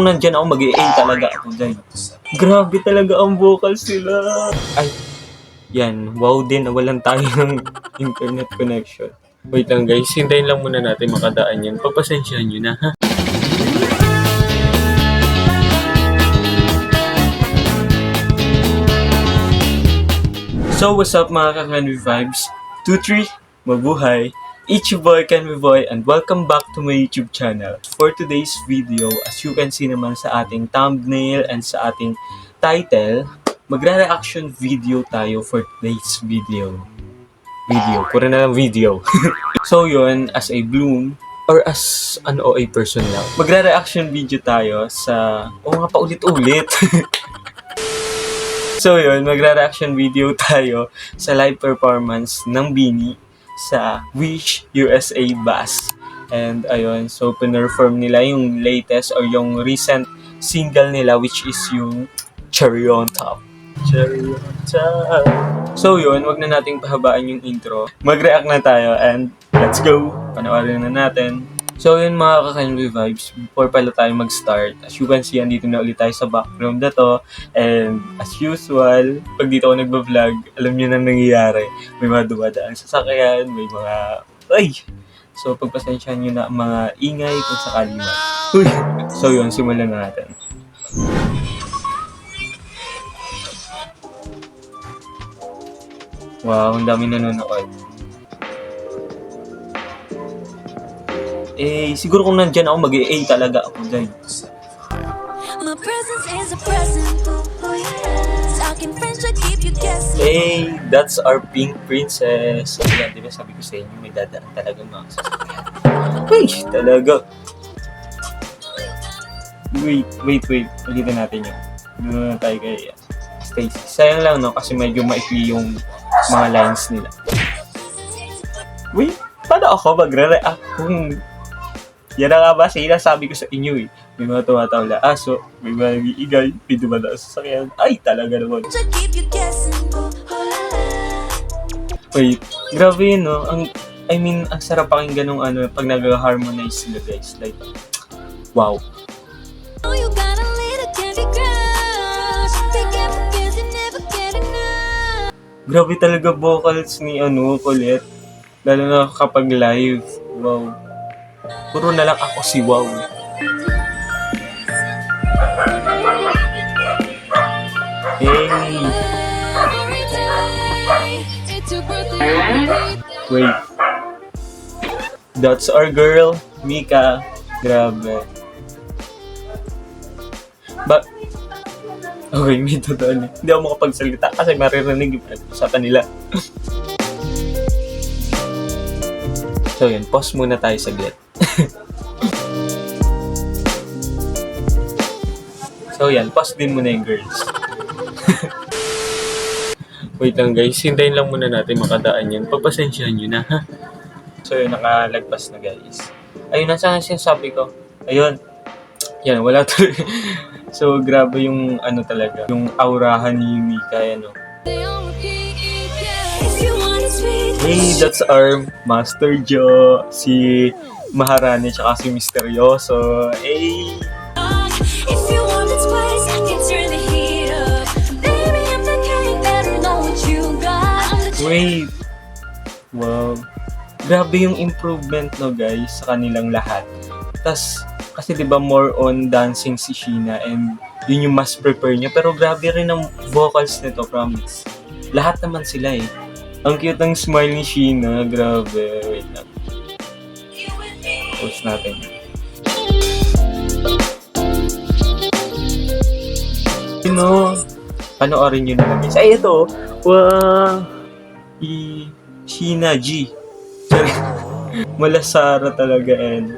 Nandyan ako, mag-i-aim talaga ako dyan. Grabe talaga ang vocals nila. Ay, yan. Wow din, nawalan tayo ng internet connection. Wait lang guys, hintayin lang muna natin makadaan yan. Pagpasensyahan nyo na, ha? So, what's up mga ka-Canvy Vibes? 2-3, mabuhay! It's your boy, Canvy Boy, and welcome back to my YouTube channel. For today's video, as you can see naman sa ating thumbnail and sa ating title, magre-reaction video tayo for today's video. Pura na lang video. So yun, as a Bloom, or as an OA person lang, magre-reaction video tayo sa... nga pa ulit-ulit. So yun, magre-reaction video tayo sa live performance ng BINI sa Wish USA Bass. And ayun, so pinerform nila yung latest or yung recent single nila, which is yung Cherry on Top. Cherry on Top. So yun, wag na nating pahabaan yung intro. Mag-react na tayo and let's go! Panoorin na natin. So yun mga ka-Canvy Vibes, before pala tayo mag-start, as you can see, andito na ulit tayo sa background na to. And as usual, pag dito ako nagba-vlog, alam nyo na nangyayari. May mga dumadaan sa sasakyan, may mga... Ay! So pagpasensyahan nyo na ang mga ingay kung sakali man. So yun, simulan na natin. Wow, ang dami nanonood. Siguro kung nandyan ako, mag-i-A talaga ako dyan. Hey, that's our pink princess. Ayan, diba sabi ko sa inyo, may dadaan talaga mga sasakyan. Uy, talaga. Wait. Ulitin natin yun. Doon na tayo kay Stacy. Sayang lang, no? Kasi medyo maikli yung mga lines nila. Wait, paano ako magre-react kung... Yan na nga ba, sinasabi ko sa inyo eh. May mga tumatawla aso, may mga nag-iigay, may dumadaan sa sasakyan. Ay, talaga naman. Wait, grabe yun, no? Ang sarap pakinggan nung pag nag-harmonize sila, guys. Like, wow. Grabe talaga vocals ni Colette. Lalo na kapag live. Wow. Puro na lang ako si Wow. Hey! Wait. That's our girl, Mika. Grabe. Okay, may totoo na. Hindi ako makapagsalita kasi maririnig yung usapan nila. So yun, pause muna tayo saglit. So yan, pause din muna yung girls. Wait lang guys, hintayin lang muna natin makadaan yan. Pagpasensyahan nyo na, ha? So yun, nakalagpas na guys. Ayun, nasa sinasabi ko. Ayun. Yan, wala tuloy. So grabe yung talaga, yung aurahan ni Mika, Hey, that's our Master Jo, si Maharani, tsaka si Misteryoso. Hey! Wait! Wow! Grabe yung improvement, no guys, sa kanilang lahat. Tas, kasi diba more on dancing si Sheena and yun yung mas prepare niya. Pero grabe rin ang vocals nito, promise. Lahat naman sila eh. Ang cute ng smile ni Sheena, grabe. Wait lang. Post natin. Panoorin nyo na guys. Ay, ito. Wow! Sheena G. Malasara talaga, and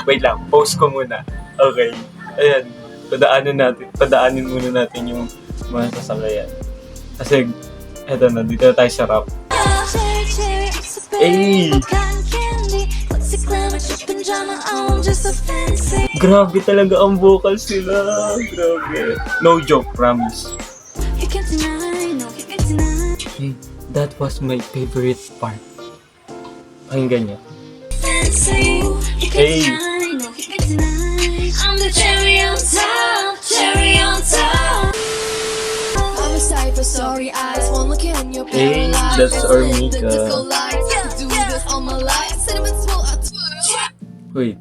wait lang, post ko muna. Okay. Ayan. Padaanin muna natin yung mga sasakayan. Kasi, eto na, dito na tayo sa rap. Hey! Grabe talaga ang vocals nila. Grabe. No joke, promise. Hey, that was my favorite part. Pakinggan niyo. Hey. I'm the cherry on top, cherry on top. I'm a cipher, sorry eyes, one look in your paralyzed. Hey, that's Armika. Wait,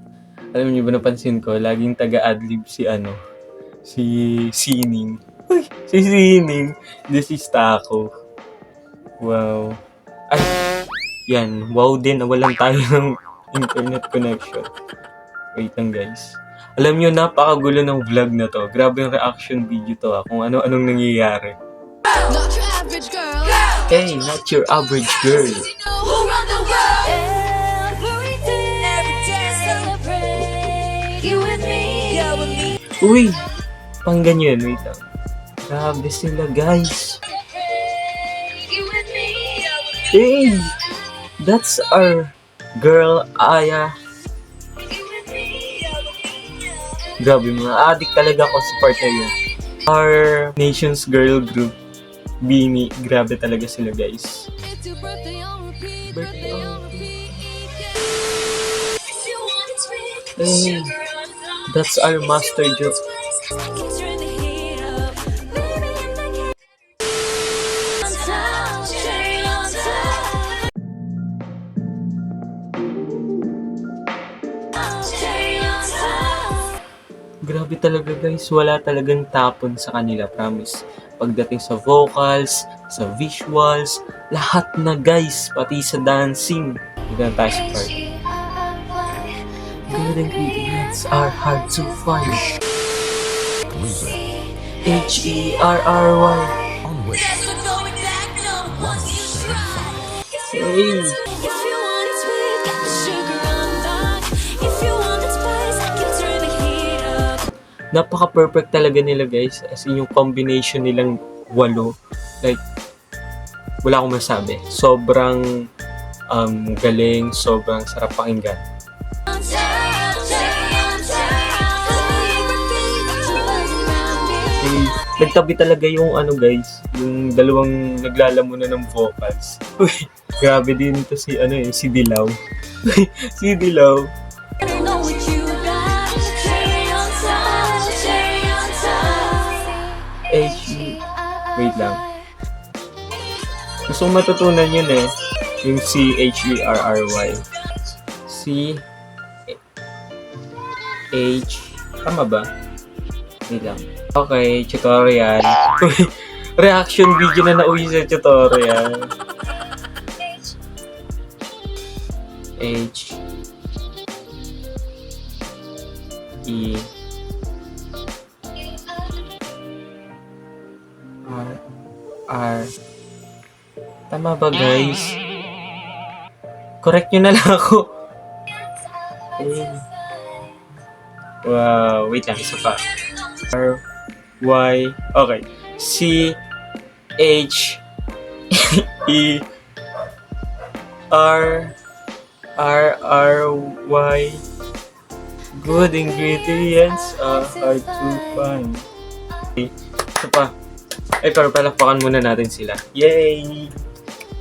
alam niyo ba napansin ko, laging taga-adlib si Sining. Uy, si Sining. This is Taco. Wow. Ay, yan. Wow din, nawalan tayo ng internet connection. Wait lang guys. Alam niyo, napakagulo ng vlog na to. Grabe yung reaction video to kung ano-anong nangyayari. Not your average girl. Hey, not your average girl. Uy, pang ganyan, wait lang. Grabe sila guys. Hey, that's our girl Aya. Grabe, mga addict talaga ako sa part na yun. Our nation's girl group, Bini. Grabe talaga sila, guys. Birthday on repeat. Hey, that's our master joke. Grabe talaga guys, wala talagang tapon sa kanila, promise. Pagdating sa vocals, sa visuals, lahat na guys, pati sa dancing. Hanggang tayo sa part. Good ingredients are hard to find. H-E-R-R-Y. Hey! Napaka-perfect talaga nila guys. As in yung combination nilang 8. Like, wala akong masabi. Sobrang galing, sobrang sarap pakinggan. Hey, nagtabi talaga yung guys, yung dalawang naglalamunan ng vocals. Uy, grabe din to si si Dilaw. Si Dilaw. Wait lang. Gusto kong matutunan yun yung C-H-E-R-R-Y. C-H... Tama ba? Wait lang. Okay, tutorial. Reaction video na nauwi sa tutorial. H... E... R. Tama ba guys? Correct nyo na lang ako. Wow, wait lang, isa pa. R, Y, okay. C, H, E, R, Y. Good ingredients are hard to find. Okay, isa pa. Pero palakpakan muna natin sila. Yay!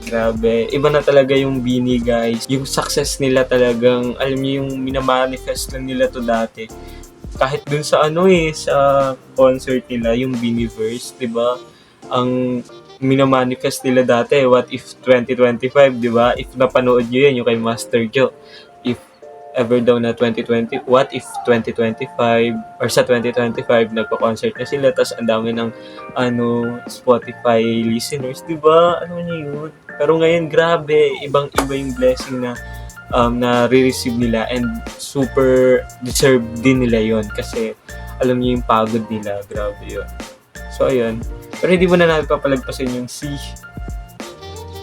Grabe. Iba na talaga yung Bini, guys. Yung success nila talagang, alam niyo yung minamanifest na nila to dati. Kahit dun sa sa concert nila, yung Biniverse, diba? Ang minamanifest nila dati, what if 2025, diba? If napanood nyo yun, yung kay Master Joe. If ever daw na 2020, what if 2025 or sa 2025 nagpa-concert na sila tas ang dami ng Spotify listeners, 'di ba? Ano niyo yun? Pero ngayon grabe, ibang-iba yung blessing na na-receive nila and super deserve din nila yon kasi alam niyo yung pagod nila, grabe yun. So ayun. Pero hindi mo na natin papalagpasin yung C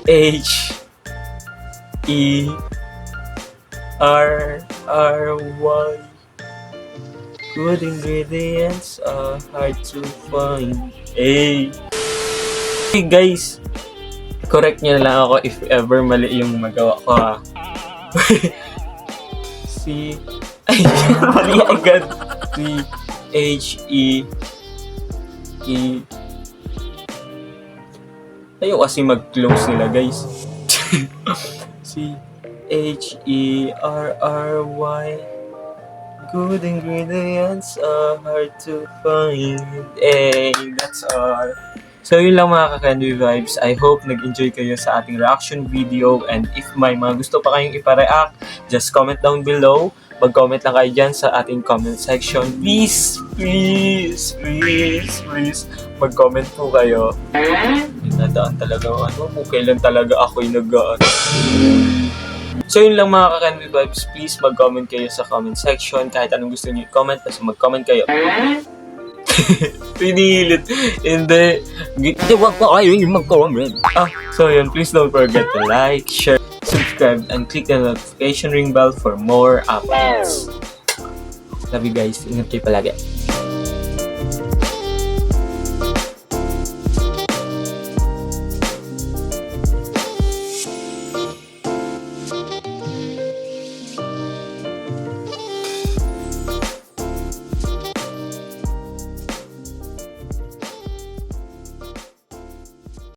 H E R Y. Good ingredients are hard to find. Hey guys, correct nyo na lang ako if ever mali yung magawa ko Si... Ay, mali agad. Si H-E-E... Ayaw kasi mag-close nila, guys. Si H-E-R-R-Y. Good ingredients are hard to find. Hey, that's all. So yun lang mga ka-Candy Vibes. I hope nag-enjoy kayo sa ating reaction video. And if may mga gusto pa kayong ipa-react, just comment down below. Mag-comment lang kayo dyan sa ating comment section. Please, please, please, please, mag-comment po kayo. Nadaan talaga, kung kailan talaga ako'y nag-ano. So yun lang mga ka-Candy Vibes, please mag-comment kayo sa comment section. Kahit anong gusto niyo i-comment, basta mag-comment kayo. Pinilit. Hindi. Huwag pa kayo yung mag-comment. So yun, please don't forget to like, share, subscribe, and click the notification ring bell for more updates. Love you guys. Ingat kayo palagi.